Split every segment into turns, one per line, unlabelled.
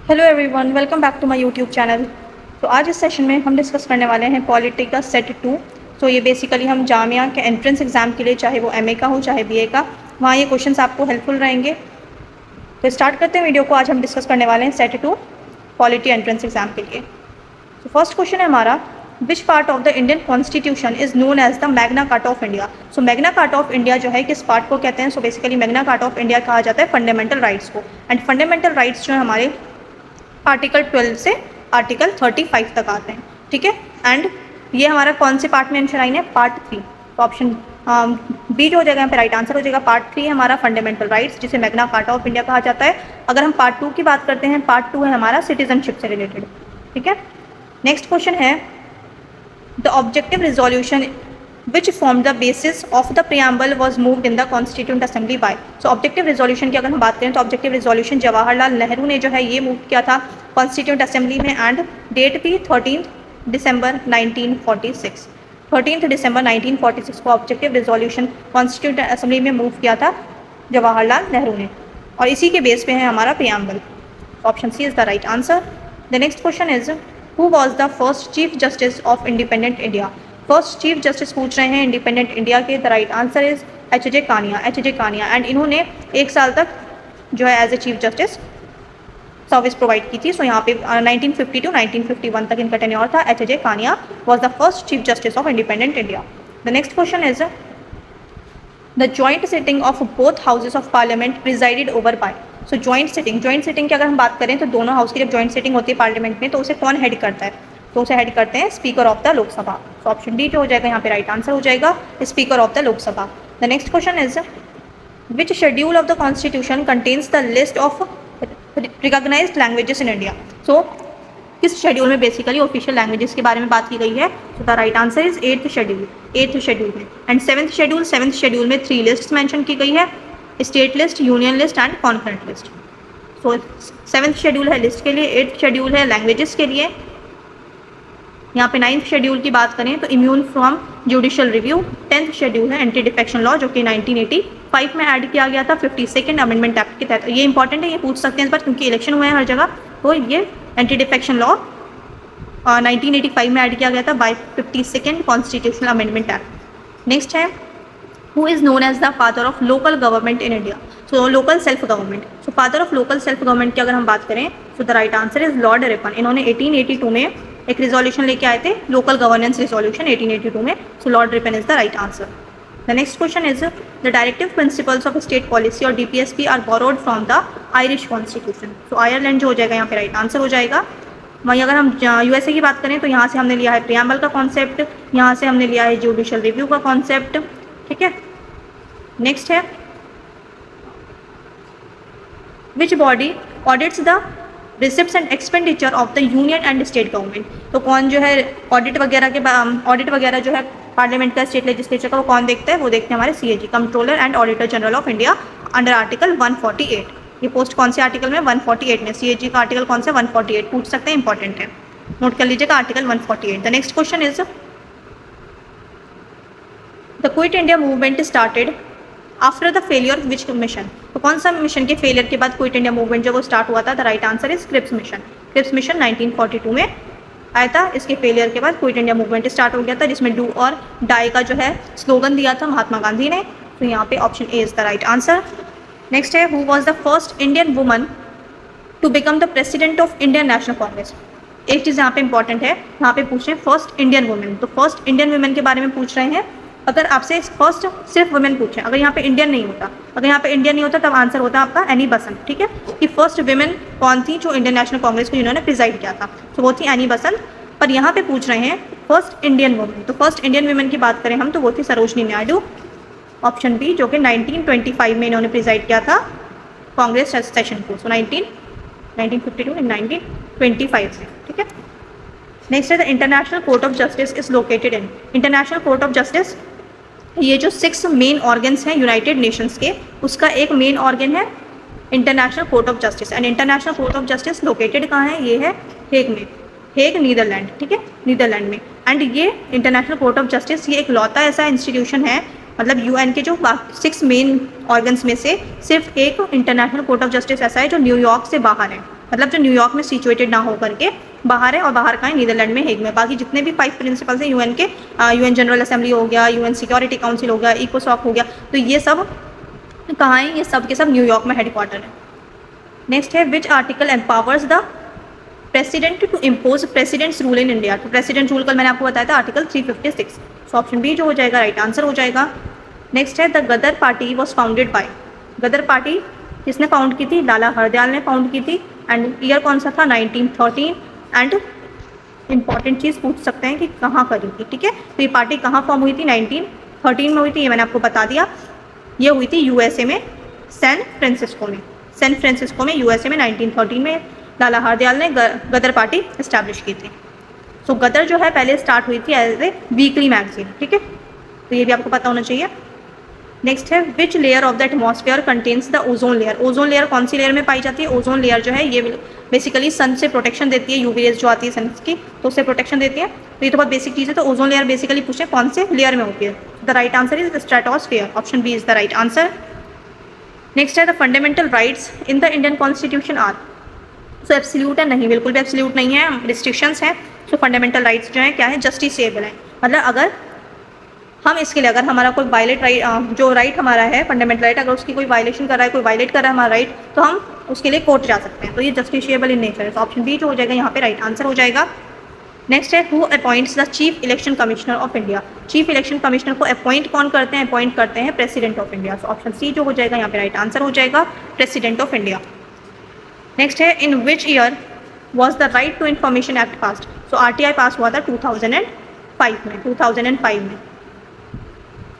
Hello everyone, welcome back to my YouTube channel. तो आज इस सेशन में हम डिस्कस करने वाले हैं पॉलिटी का सेट 2। तो ये बेसिकली हम जामिया के एंट्रेंस एग्ज़ाम के लिए, चाहे वो एमए का हो चाहे बीए का, वहाँ ये क्वेश्चंस आपको हेल्पफुल रहेंगे। तो स्टार्ट करते हैं वीडियो को। आज हम डिस्कस करने वाले हैं सेट 2 पॉलिटी एंट्रेंस एग्ज़ाम के लिए। तो फर्स्ट क्वेश्चन है हमारा, which part of the Indian constitution is known as the Magna Carta of India. So Magna Carta of India जो है किस पार्ट को कहते हैं? So basically Magna Carta of India कहा जाता है फंडामेंटल राइट्स को। एंड फंडामेंटल राइट्स जो है हमारे आर्टिकल 12 से आर्टिकल 35 तक आते हैं, ठीक है। एंड ये हमारा कौन से पार्ट में इंश्योराइन है? पार्ट 3। तो ऑप्शन बी जो हो जाएगा यहाँ पे राइट आंसर हो जाएगा। पार्ट 3 है हमारा फंडामेंटल राइट्स, जिसे मैग्ना कार्टा ऑफ इंडिया कहा जाता है। अगर हम पार्ट 2 की बात करते हैं, पार्ट 2 है हमारा सिटीजनशिप से रिलेटेड, ठीक है। नेक्स्ट क्वेश्चन है, the objective resolution which formed the basis of the preamble was moved in the constituent assembly by। so objective resolution की अगर हम बात करें तो ऑब्जेक्टिव रिजोल्यूशन जवाहरलाल नेहरू ने जो है ये मूव किया था कॉन्स्टिट्यूंट असेंबली में। एंड डेट भी 13 दिसंबर 1946। 13 दिसंबर 1946 को ऑब्जेक्टिव रिजोल्यूशन कॉन्स्टिट्यूंट असेंबली में मूव किया था जवाहरलाल नेहरू ने, और इसी के बेस पे है हमारा preamble। Option C is the right answer. The next question is, who was the first chief justice of independent India. First chief justice पूछ रहे हैं इंडिपेंडेंट इंडिया के। The right answer is HJ. Kania. HJ. Kania. एंड इन्होंने 1 साल तक जो है as a chief justice service provide की थी। सो यहाँ पे 1950 टू 1951 तक इनका टेन्योर था। HJ. Kania was the first chief justice of independent India. The next question is, the joint sitting of both houses of parliament presided over by. So joint sitting की अगर हम बात करें तो दोनों हाउस की जब जॉइंट सिटिंग होती है पार्लियामेंट में तो उसे कौन हेड करता है? तो उसे हेड करते हैं स्पीकर ऑफ द लोकसभा। तो ऑप्शन डी जो हो जाएगा यहाँ पे राइट आंसर हो जाएगा, speaker of the Lok Sabha. The next question is, which schedule of the constitution contains the list of recognised languages in India. So किस शेड्यूल में बेसिकली ऑफिशियल लैंग्वेजेस के बारे में बात की गई है? तो the right answer is 8th schedule में। एंड 7th शेड्यूल में 3 लिस्ट मेंशन की गई है, state list, union list and concurrent list. So 7th schedule है लिस्ट के लिए, 8th शेड्यूल है लैंग्वेजेस के लिए। यहाँ पे 9th शेड्यूल की बात करें तो immune from judicial review. 10th schedule है एंटी डिफेक्शन लॉ, जो कि 1985 में ऐड किया गया था 52nd अमेंडमेंट एक्ट के तहत। ये इंपॉर्टेंट है, ये पूछ सकते हैं इस बार क्योंकि इलेक्शन हुए हैं हर जगह। तो ये एंटी डिफेक्शन लॉ 1985 में ऐड किया गया था by 52nd constitutional amendment act. Next है, who is known as the father of local government in India. So local self government. So father of local self government की अगर हम बात करें तो the right answer is lord Ripon. इन्होंने 1882 में एक रिजोल्यूशन लेके आए थे, लोकल गवर्नेंस रिजोल्यूशन 1882 में। So lord Ripon is the right answer. The next question is, the directive principles of state policy और DPSP are borrowed from the Irish constitution. So Ireland जो हो जाएगा यहाँ पे राइट आंसर हो जाएगा। वहीं अगर हम यूएसए की बात करें तो यहाँ से हमने लिया है प्रियम्बल का कॉन्सेप्ट, यहाँ से हमने लिया है जुडिशियल रिव्यू का कॉन्सेप्ट, ठीक है। नेक्स्ट है, which body audits the receipts and expenditure of the union and state government. तो कौन जो है ऑडिट वगैरह जो है पार्लियामेंट का, स्टेट लेजिस्लेचर का, वो कौन देखता है? वो देखते हैं हमारे CAG, controller and auditor general of India, under article 148। ये पोस्ट कौन से आर्टिकल में? 148 में। सीएजी का आर्टिकल कौन सा? 148। पूछ सकते हैं, इंपॉर्टेंट है, नोट कर लीजिएगा article 148। The next question is, the quit India movement started after the failure which mission. तो कौन सा मिशन के फेलियर के बाद क्विट इंडिया मूवमेंट जो वो स्टार्ट हुआ था? The right answer is Cripps mission. Cripps mission 1942 में आया था। इसके फेलियर के बाद क्विट इंडिया मूवमेंट स्टार्ट हो गया था, जिसमें डू और डाई का जो है स्लोगन दिया था महात्मा गांधी ने। तो यहाँ पे option A is the right answer. Next है, who was the first Indian woman to become the president of Indian National Congress. एक चीज़ यहाँ पे इंपॉर्टेंट है, यहाँ पे पूछ रहे हैं फर्स्ट इंडियन वुमेन। तो फर्स्ट इंडियन वुमेन के बारे में पूछ रहे हैं। अगर आपसे फर्स्ट सिर्फ वुमेन पूछें, अगर यहाँ पे इंडियन नहीं होता, तब आंसर होता आपका एनी बसंत, ठीक है। कि फर्स्ट वुमेन कौन थी जो इंडियन नेशनल कांग्रेस को जिन्होंने प्रिजाइड किया था? तो वो थी एनी बसंत। पर यहाँ पे पूछ रहे हैं फर्स्ट इंडियन वुमेन। तो फर्स्ट इंडियन वुमेन की बात करें हम तो वो थी सरोजनी नायडू, ऑप्शन बी, जो कि 1925 में इन्होंने प्रिजाइड किया था कांग्रेस सेशन को। सो 1952 1925 से, ठीक है। नेक्स्ट है, the international court of justice is located in. International court of justice, ये जो 6 मेन ऑर्गन्स हैं यूनाइटेड नेशंस के, उसका एक मेन ऑर्गन है international court of justice. And international court of justice located कहाँ है? ये है हेग में, हेग नीदरलैंड, ठीक है, नीदरलैंड में। एंड ये इंटरनेशनल कोर्ट ऑफ जस्टिस ये एक लौता ऐसा इंस्टीट्यूशन है, मतलब यूएन के जो 6 मेन ऑर्गन्स में से सिर्फ एक इंटरनेशनल कोर्ट ऑफ जस्टिस ऐसा है जो न्यूयॉर्क से बाहर है, मतलब जो न्यूयॉर्क में सिचुएटेड ना हो करके बाहर है, और बाहर का है नीदरलैंड में हेग में। बाकी जितने भी 5 प्रिंसिपल्स हैं यूएन के, यूएन जनरल असेंबली हो गया, यूएन सिक्योरिटी काउंसिल हो गया, इकोसॉक हो गया, तो ये सब कहाँ है, ये सब के सब न्यूयॉर्क में हेडक्वार्टर है। नेक्स्ट है which article empowers the president to impose president's rule in India. तो प्रेसिडेंट रूल कल मैंने आपको बताया था आर्टिकल 356। सो ऑप्शन बी जो हो जाएगा राइट आंसर हो जाएगा। नेक्स्ट है the Gadar party was founded by. Gadar party किसने फाउंड की थी, लाला हरदयाल ने फाउंड की थी। एंड ईयर कौन सा था, 1913। एंड इंपॉर्टेंट चीज़ पूछ सकते हैं कि कहाँ करी थी, ठीक है। तो ये पार्टी कहाँ फॉर्म हुई थी, 1913 में हुई थी, ये मैंने आपको बता दिया। ये हुई थी यूएसए में, सैन फ्रांसिस्को में। सैन फ्रांसिस्को में यूएसए में 1913 में लाला हरदयाल ने गदर पार्टी इस्टेब्लिश की थी। सो गदर जो है पहले स्टार्ट हुई थी एज ए वीकली मैगजीन, ठीक है, तो ये भी आपको पता होना चाहिए। नेक्स्ट है which layer of the atmosphere contains the ozone layer. Ozone layer कौन सी लेयर में पाई जाती है, ओजोन लेयर जो है ये बेसिकली सन से प्रोटेक्शन देती है, यूवी रेज जो आती है सन की, तो उससे प्रोटेक्शन देती है। तो ये तो बहुत बेसिक चीज़ है। तो ओजोन लेयर बेसिकली पूछे कौन से लेयर में होती है, the right answer is stratosphere, option B is the right answer. Next है the fundamental rights in the Indian constitution are. So absolute है, नहीं, बिल्कुल भी एब्सोल्यूट नहीं है, रिस्ट्रिक्शंस हैं। सो फंडामेंटल राइट्स जो है क्या है, जस्टिसेबल है। मतलब अगर हम इसके लिए, अगर हमारा कोई वायलेट राइट, जो राइट हमारा है फंडामेंटल राइट, अगर उसकी कोई वायलेशन कर रहा है, कोई वायलेट कर रहा है हमारा राइट, तो हम उसके लिए कोर्ट जा सकते हैं। तो ये जस्टिसेबल इन नेचर है। तो ऑप्शन बी जो हो जाएगा यहाँ पे राइट आंसर हो जाएगा। नेक्स्ट है who appoints the chief election commissioner of India. Chief election commissioner को अपॉइंट कौन करते हैं, अपॉइंट करते हैं प्रेसिडेंट ऑफ इंडिया। तो ऑप्शन सी जो हो जाएगा यहाँ पे राइट आंसर हो जाएगा, प्रेसिडेंट ऑफ इंडिया। नेक्स्ट है in which year was the right to information act passed. So RTI pass हुआ था 2005 में,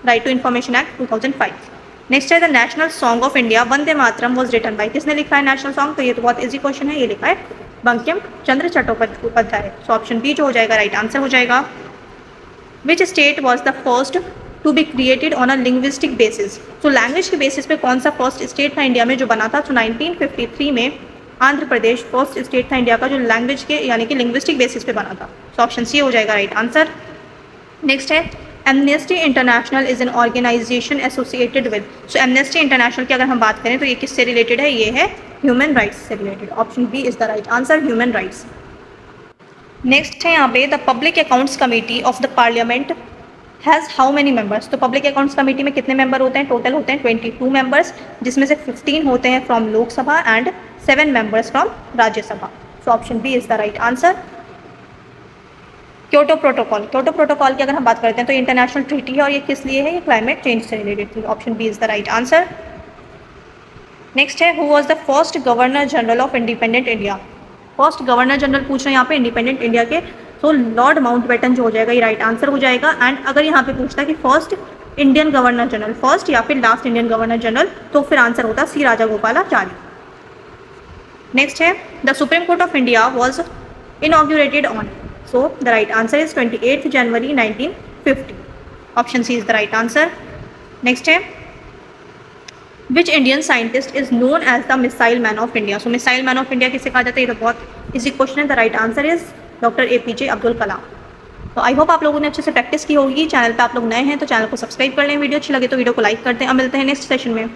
right to information act 2005। Next है the national song of India Vande Mataram was written by. किसने लिखा है नेशनल सॉन्ग, तो ये तो बहुत इजी क्वेश्चन है, ये लिखा है Bankim Chandra Chattopadhyay. So option B जो हो जाएगा राइट आंसर हो जाएगा। Which state was the first to be created on a linguistic basis. तो लैंग्वेज के बेसिस पे कौन सा फर्स्ट स्टेट था इंडिया में जो बना था, तो 1953 में आंध्र प्रदेश फर्स्ट स्टेट था इंडिया का जो लैंग्वेज के यानी कि लिंग्विस्टिक बेसिस पे बना था। सो ऑप्शन सी हो जाएगा राइट आंसर। नेक्स्ट है Amnesty International is an organisation associated with. So Amnesty International की अगर हम बात करें तो ये किससे रिलेटेड है, ये है ह्यूमन राइट्स से related. Option B is the right answer, human rights. Next है यहाँ पे the public accounts committee of the parliament has how many members. तो पब्लिक अकाउंट्स कमेटी में कितने मेंबर होते हैं, टोटल होते हैं 22 मेंबर्स, जिसमें से 15 होते हैं from Lok Sabha and 7 members from Rajya Sabha. So option B is the right answer. Kyoto protocol, Kyoto protocol की अगर हम बात करते हैं तो इंटरनेशनल ट्रीटी है और ये किस लिए है, ये क्लाइमेट चेंज से रिलेटेड थी। Option B is the right answer. Next है who was the first governor general of independent India. First governor general पूछ रहे हैं यहाँ पे इंडिपेंडेंट इंडिया के, तो लॉर्ड माउंटबेटन जो हो जाएगा ये राइट आंसर हो जाएगा। एंड अगर यहाँ पे पूछता है कि first Indian governor general, first या फिर लास्ट इंडियन गवर्नर जनरल, तो फिर आंसर होता सी राजागोपालाचारी। नेक्स्ट है the supreme court of India was inaugurated on. So the right answer is 28th January 1950. Option C is the right answer. Next है which Indian scientist is known as the missile man of India. So missile man of India किसे कहा जाता है, ये तो बहुत easy question है। The right answer is doctor APJ Abdul Kalam. तो आई होप आप लोगों ने अच्छे से प्रैक्टिस की होगी। चैनल पे आप लोग नए हैं तो चैनल को सब्सक्राइब कर लें, वीडियो अच्छी लगे तो वीडियो को लाइक कर दें। अब मिलते हैं नेक्स्ट सेशन में।